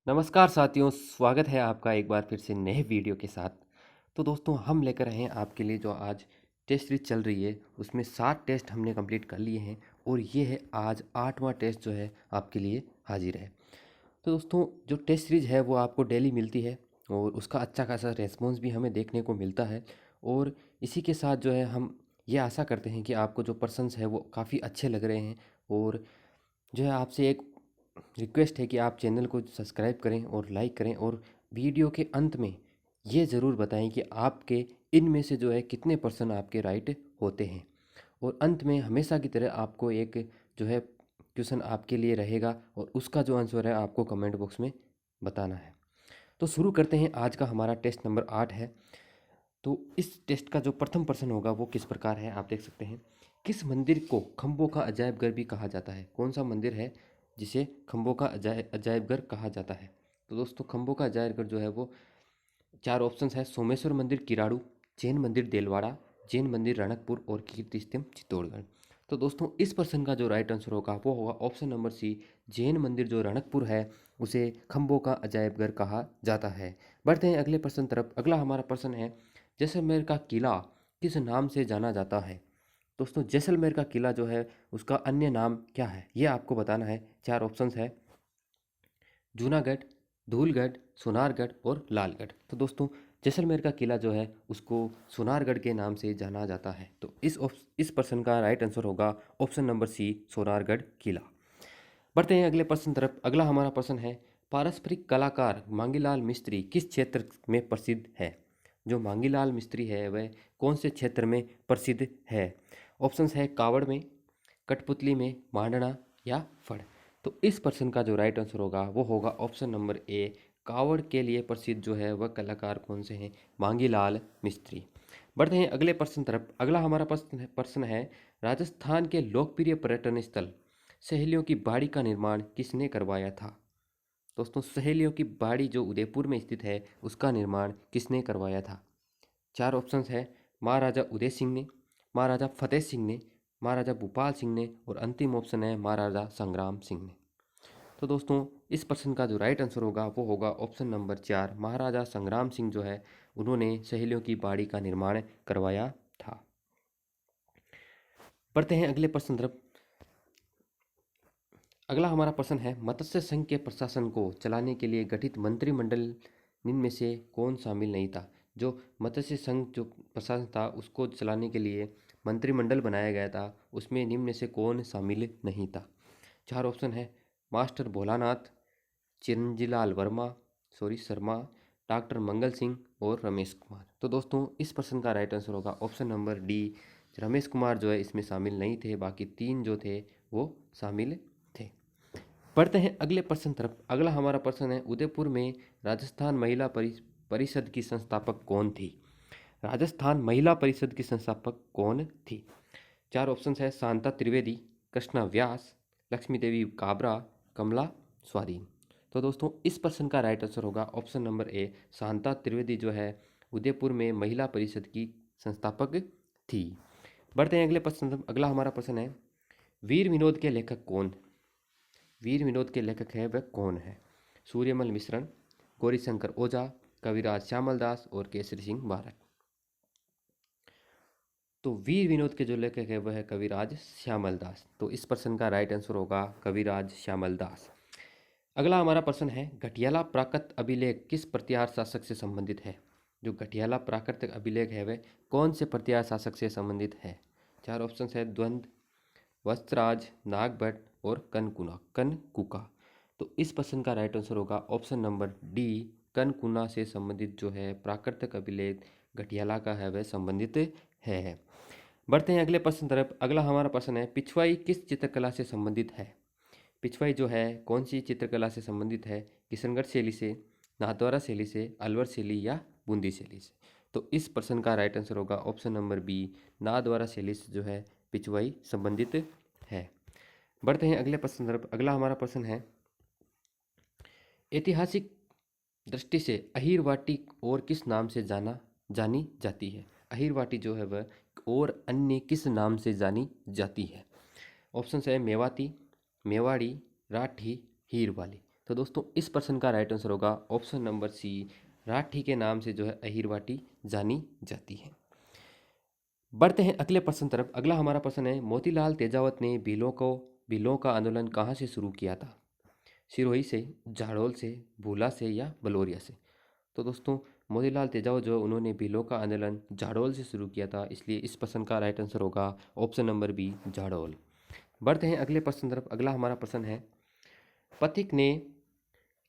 नमस्कार साथियों, स्वागत है आपका एक बार फिर से नए वीडियो के साथ। तो दोस्तों, हम लेकर आए हैं आपके लिए जो आज टेस्ट सीरीज चल रही है, उसमें 7 टेस्ट हमने कंप्लीट कर लिए हैं और ये है आज 8वां टेस्ट जो है आपके लिए हाजिर है। तो दोस्तों, जो टेस्ट सीरीज है वो आपको डेली मिलती है और उसका अच्छा खासा रेस्पॉन्स भी हमें देखने को मिलता है। और इसी के साथ जो है हम ये आशा करते हैं कि आपको जो पर्सन्स है वो काफ़ी अच्छे लग रहे हैं। और जो है आपसे एक रिक्वेस्ट है कि आप चैनल को सब्सक्राइब करें और लाइक करें, और वीडियो के अंत में ये ज़रूर बताएं कि आपके इनमें से जो है कितने पर्सन आपके राइट होते हैं। और अंत में हमेशा की तरह आपको एक जो है क्वेश्चन आपके लिए रहेगा और उसका जो आंसर है आपको कमेंट बॉक्स में बताना है। तो शुरू करते हैं। आज का हमारा टेस्ट नंबर 8 है। तो इस टेस्ट का जो प्रथम प्रश्न होगा वो किस प्रकार है, आप देख सकते हैं। किस मंदिर को खम्भों का अजायब घर भी कहा जाता है? कौन सा मंदिर है जिसे खम्भों का अजायब घर कहा जाता है? तो दोस्तों, खम्भों का अजायब घर जो है वो 4 ऑप्शंस है: सोमेश्वर मंदिर किराड़ू, जैन मंदिर देलवाड़ा, जैन मंदिर रणकपुर और कीर्ति स्तंभ चित्तौड़गढ़। तो दोस्तों, इस प्रश्न का जो राइट आंसर होगा वो होगा ऑप्शन नंबर सी, जैन मंदिर जो रणकपुर है उसे खम्भों का अजायब घर कहा जाता है। बढ़ते हैं अगले प्रश्न तरफ। अगला हमारा प्रश्न है, जैसलमेर का किला किस नाम से जाना जाता है? दोस्तों, जैसलमेर का किला जो है उसका अन्य नाम क्या है, ये आपको बताना है। 4 ऑप्शंस है: जूनागढ़, धूलगढ़, सोनारगढ़ और लालगढ़। तो दोस्तों, जैसलमेर का किला जो है उसको सोनारगढ़ के नाम से जाना जाता है। तो इस प्रश्न का राइट आंसर होगा ऑप्शन नंबर सी, सोनारगढ़ किला। बढ़ते हैं अगले प्रश्न तरफ। अगला हमारा प्रश्न है, पारंपरिक कलाकार मांगीलाल मिस्त्री किस क्षेत्र में प्रसिद्ध है? जो मांगीलाल मिस्त्री है वह कौन से क्षेत्र में प्रसिद्ध है? ऑप्शंस है कावड़ में, कठपुतली में, मांडना या फड़। तो इस प्रश्न का जो राइट आंसर होगा वो होगा ऑप्शन नंबर ए, कावड़ के लिए प्रसिद्ध जो है वह कलाकार कौन से हैं? मांगीलाल मिस्त्री। बढ़ते हैं अगले प्रश्न तरफ। अगला हमारा प्रश्न है, राजस्थान के लोकप्रिय पर्यटन स्थल सहेलियों की बाड़ी का निर्माण किसने करवाया था? दोस्तों, सहेलियों की बाड़ी जो उदयपुर में स्थित है उसका निर्माण किसने करवाया था? 4 ऑप्शंस है: महाराजा उदय सिंह ने, महाराजा फतेह सिंह ने, महाराजा भूपाल सिंह ने और अंतिम ऑप्शन है महाराजा संग्राम सिंह ने। तो दोस्तों, इस प्रश्न का जो राइट आंसर होगा वो होगा ऑप्शन नंबर 4, महाराजा संग्राम सिंह जो है उन्होंने सहेलियों की बाड़ी का निर्माण करवाया था। बढ़ते हैं अगले प्रश्न तरफ। अगला हमारा प्रश्न है, मत्स्य संघ के प्रशासन को चलाने के लिए गठित मंत्रिमंडल निम्न में से कौन शामिल नहीं था? जो मत्स्य संघ जो प्रशासन था उसको चलाने के लिए मंत्रिमंडल बनाया गया था, उसमें निम्न में से कौन शामिल नहीं था? 4 ऑप्शन है: मास्टर भोलानाथ, चिरंजीलाल शर्मा, डॉक्टर मंगल सिंह और रमेश कुमार। तो दोस्तों, इस प्रश्न का राइट आंसर होगा option number D, Ramesh Kumar जो है इसमें शामिल नहीं थे, बाकी 3 जो थे वो शामिल थे। बढ़ते हैं अगले प्रश्न तरफ। अगला हमारा प्रश्न है, उदयपुर में राजस्थान महिला परिषद की संस्थापक कौन थी? राजस्थान महिला परिषद की संस्थापक कौन थी? 4 ऑप्शन है: शांता त्रिवेदी, कृष्णा व्यास, लक्ष्मी देवी काबरा, कमला स्वाधीन। तो दोस्तों, इस प्रश्न का राइट आंसर होगा option number A, Shanta Trivedi जो है उदयपुर में महिला परिषद की संस्थापक थी। बढ़ते हैं अगले प्रश्न तरफ। अगला हमारा प्रश्न है, वीर विनोद के लेखक कौन? वीर विनोद के लेखक है वह कौन है? सूर्यमल मिश्रण, गौरीशंकर ओझा, कविराज श्यामल दास और केसरी सिंह बारक। तो वीर विनोद के जो लेखक है वह है कविराज श्यामल दास। तो इस प्रश्न का राइट आंसर होगा कविराज श्यामल दास। अगला हमारा प्रश्न है, घटियाला प्राकृत अभिलेख किस प्रतिहार शासक से संबंधित है? जो घटियाला प्राकृतिक अभिलेख है वह कौन से प्रतिहार शासक से संबंधित है? 4 ऑप्शन है: द्वंद, वस्त्राज, नागभट्ट और कनकुका। तो इस प्रश्न का राइट आंसर होगा ऑप्शन नंबर डी, कनकुना से संबंधित जो है प्राकृतिक अभिलेख घटियाला का है वह संबंधित है। बढ़ते हैं अगले प्रश्न तरफ। अगला हमारा प्रश्न है, पिछवाई किस चित्रकला से संबंधित है? पिछवाई जो है कौन सी चित्रकला से संबंधित है? किशनगढ़ शैली से, नाथद्वारा शैली से, अलवर शैली या बूंदी शैली से? तो इस प्रश्न का राइट आंसर होगा ऑप्शन नंबर बी, नाथद्वारा शैली से जो है पिछवाई संबंधित है। बढ़ते हैं अगले प्रश्न तरफ। अगला हमारा प्रश्न है, ऐतिहासिक दृष्टि से अहीर वाटी और किस नाम से जानी जाती है? अहीर वाटी जो है वह और अन्य किस नाम से जानी जाती है? ऑप्शन है मेवाती, मेवाड़ी, राठी, हीर वाली। तो दोस्तों इस प्रश्न का राइट आंसर होगा ऑप्शन नंबर सी, राठी के नाम से जो है अहिरवाटी जानी जाती है। बढ़ते हैं अगले प्रश्न तरफ। अगला हमारा प्रश्न है, मोतीलाल तेजावत ने भीलों का आंदोलन कहाँ से शुरू किया था? सिरोही से, झाड़ोल से, भूला से या बलोरिया से? तो दोस्तों मोतीलाल तेजावत जो उन्होंने भीलों का आंदोलन झाड़ोल से शुरू किया था, इसलिए इस प्रश्न का राइट आंसर होगा ऑप्शन नंबर बी, झाड़ोल। बढ़ते हैं अगले प्रश्न तरफ। अगला हमारा प्रश्न है, पथिक ने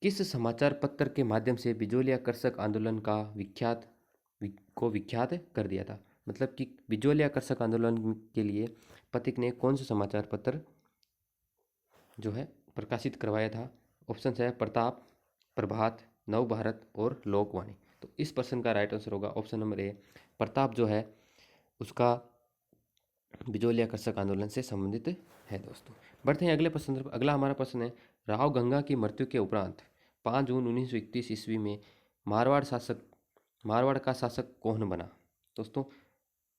किस समाचार पत्र के माध्यम से बिजोलिया कर्षक आंदोलन को विख्यात कर दिया था? मतलब कि बिजोलिया कर्षक आंदोलन के लिए पथिक ने कौन सा समाचार पत्र जो है प्रकाशित करवाया था? ऑप्शन है प्रताप, प्रभात, नवभारत और लोकवाणी। तो इस प्रश्न का राइट आंसर होगा ऑप्शन नंबर ए, प्रताप जो है उसका बिजोलिया कर्षक आंदोलन से संबंधित है दोस्तों। बढ़ते हैं अगले प्रश्न तरफ। अगला हमारा प्रश्न है, राव गंगा की मृत्यु के उपरांत 5 जून 1931 ईस्वी में मारवाड़ का शासक कौन बना? दोस्तों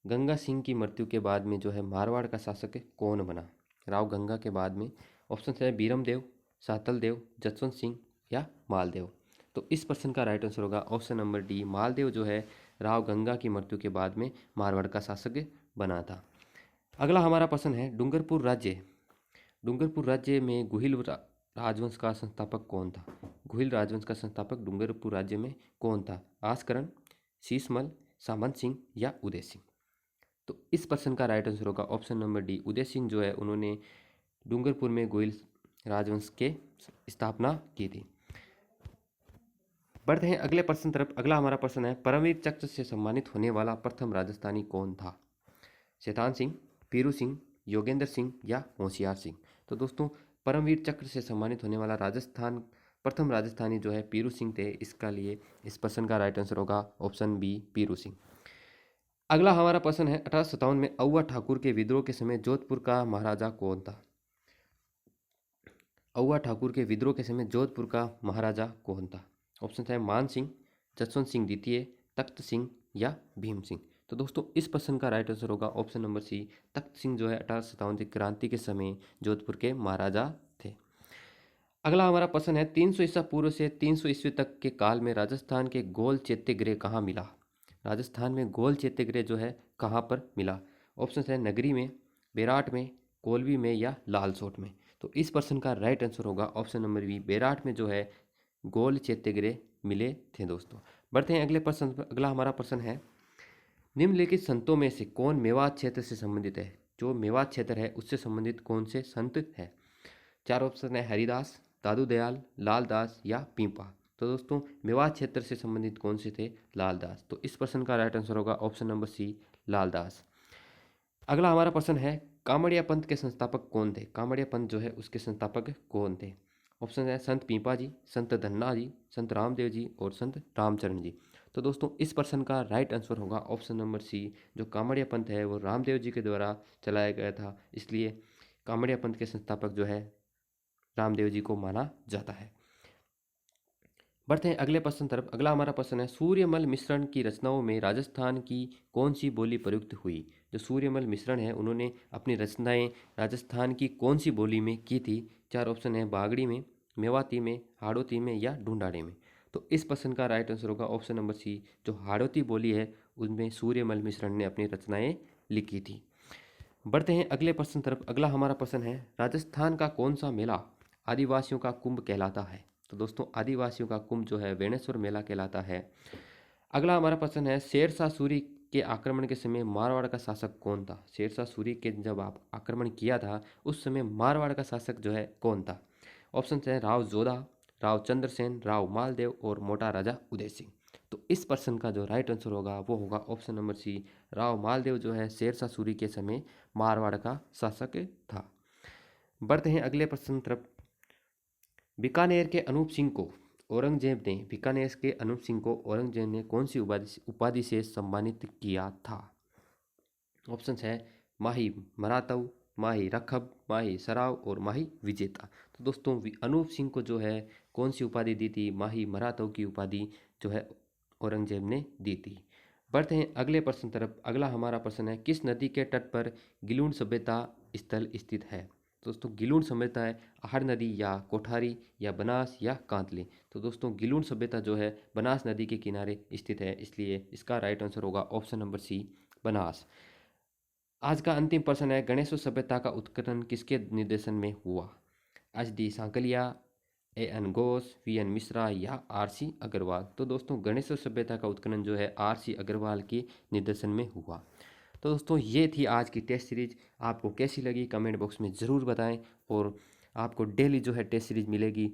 गंगा सिंह की मृत्यु के बाद में जो है मारवाड़ का शासक कौन बना राव गंगा के बाद में? ऑप्शन है बीरम देव, सातल देव, जसवंत सिंह या मालदेव। तो इस प्रश्न का राइट आंसर होगा ऑप्शन नंबर डी, मालदेव जो है राव गंगा की मृत्यु के बाद में मारवाड़ का शासक बना था। अगला हमारा प्रश्न है, डूंगरपुर राज्य में राजवंश का संस्थापक कौन था? गुहिल राजवंश का संस्थापक डूंगरपुर राज्य में कौन था? आसकरण, शीशमल, सामंत सिंह या उदय सिंह? तो इस प्रश्न का राइट आंसर होगा option number D, Uday Singh जो है उन्होंने डूंगरपुर में गोइल राजवंश के स्थापना की थी। बढ़ते हैं अगले प्रश्न तरफ। अगला हमारा प्रश्न है, परमवीर चक्र से सम्मानित होने वाला प्रथम राजस्थानी कौन था? शैतान सिंह, पीरू सिंह, योगेंद्र सिंह या होशियार सिंह? तो दोस्तों परमवीर चक्र से सम्मानित होने वाला प्रथम राजस्थानी जो है पीरू सिंह थे। इसका लिए इस प्रश्न का राइट आंसर होगा ऑप्शन बी, पीरू सिंह। अगला हमारा प्रश्न है, 1857 में औवा ठाकुर के विद्रोह के समय जोधपुर का महाराजा कौन था? औवा ठाकुर के विद्रोह के समय जोधपुर का महाराजा कौन था? ऑप्शन है मान सिंह, जसवंत सिंह द्वितीय, तख्त सिंह या भीम सिंह? तो दोस्तों इस प्रश्न का राइट आंसर होगा ऑप्शन नंबर सी, तख्त सिंह जो है 1857 की क्रांति के समय जोधपुर के महाराजा थे। अगला हमारा प्रश्न है, 300 ईसा पूर्व से 300 ईस्वी तक के काल में राजस्थान के गोल चैत्यगृह कहाँ मिला? राजस्थान में गोल चैत्यगृह जो है कहाँ पर मिला? ऑप्शन है नगरी में, बेराट में, कोलवी में या लालसोट में? तो इस प्रश्न का राइट आंसर होगा ऑप्शन नंबर बी, बेराट में जो है गोल चैत्यगृह मिले थे दोस्तों। बढ़ते हैं अगले प्रश्न पर। अगला हमारा प्रश्न है, निम्नलिखित संतों में से कौन मेवात क्षेत्र से संबंधित है? जो मेवात क्षेत्र है उससे संबंधित कौन से संत है? 4 ऑप्शन है, हरिदास, दादू दयाल, लालदास या पीपा? तो दोस्तों मेवात क्षेत्र से संबंधित कौन से थे? लालदास। तो इस प्रश्न का राइट आंसर होगा ऑप्शन नंबर सी, लालदास। अगला हमारा प्रश्न है, कामड़िया पंथ के संस्थापक कौन थे? कामड़िया पंथ जो है उसके संस्थापक कौन थे? ऑप्शन है संत पीपा जी, संत धन्ना जी, संत रामदेव जी और संत रामचरण जी। तो दोस्तों इस प्रश्न का राइट आंसर होगा ऑप्शन नंबर सी, जो कामड़िया पंथ है वो रामदेव जी के द्वारा चलाया गया था, इसलिए कामड़िया पंथ के संस्थापक जो है रामदेव जी को माना जाता है। बढ़ते हैं अगले प्रश्न तरफ। अगला हमारा प्रश्न है, सूर्यमल मिश्रण की रचनाओं में राजस्थान की कौन सी बोली प्रयुक्त हुई? जो सूर्यमल मिश्रण है उन्होंने अपनी रचनाएं राजस्थान की कौन सी बोली में की थी? 4 ऑप्शन है, बागड़ी में, मेवाती में, हाड़ौती में या ढूंढाड़े में? तो इस प्रश्न का राइट आंसर होगा ऑप्शन नंबर सी, जो हाड़ौती बोली है उनमें सूर्यमल मिश्रण ने अपनी रचनाएं लिखी थी। बढ़ते हैं अगले प्रश्न तरफ। अगला हमारा प्रश्न है, राजस्थान का कौन सा मेला आदिवासियों का कुंभ कहलाता है? तो दोस्तों आदिवासियों का कुंभ जो है वेणेश्वर मेला कहलाता है। अगला हमारा प्रश्न है, शेरशाह सूरी के आक्रमण के समय मारवाड़ का शासक कौन था? शेरशाह सूरी के जब आप आक्रमण किया था उस समय मारवाड़ का शासक जो है कौन था? ऑप्शन है राव जोधा, राव चंद्रसेन, राव मालदेव और मोटा राजा उदय सिंह। तो इस प्रश्न का जो राइट आंसर होगा वो होगा option number C, Rao Maldev जो है शेरशाह सूरी के समय मारवाड़ का शासक था। बढ़ते हैं अगले प्रश्न तरफ। बीकानेर के अनूप सिंह को औरंगजेब ने कौन सी उपाधि से सम्मानित किया था? ऑप्शन है माही मरातव, माही रखब, माही सराव और माही विजेता। तो दोस्तों अनूप सिंह को जो है कौन सी उपाधि दी थी? माही मरातव की उपाधि जो है औरंगजेब ने दी थी। बढ़ते हैं अगले प्रश्न तरफ। अगला हमारा प्रश्न है, किस नदी के तट पर गिलून सभ्यता स्थल स्थित है? दोस्तों गिलूण सभ्यता है आहर नदी या कोठारी या बनास या कांतली। तो दोस्तों गिलूण सभ्यता जो है बनास नदी के किनारे स्थित है, इसलिए इसका राइट आंसर होगा ऑप्शन नंबर सी, बनास। आज का अंतिम प्रश्न है, गणेश सभ्यता का उत्खनन किसके निर्देशन में हुआ? H D Sankalia, A N Ghosh, V N Mishra या आर सी अग्रवाल। तो दोस्तों गणेश सभ्यता का उत्खनन जो है आर सी अग्रवाल के निर्देशन में हुआ। तो दोस्तों ये थी आज की टेस्ट सीरीज। आपको कैसी लगी कमेंट बॉक्स में ज़रूर बताएं, और आपको डेली जो है टेस्ट सीरीज मिलेगी।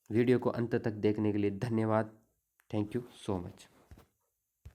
वीडियो को अंत तक देखने के लिए धन्यवाद। Thank you so much.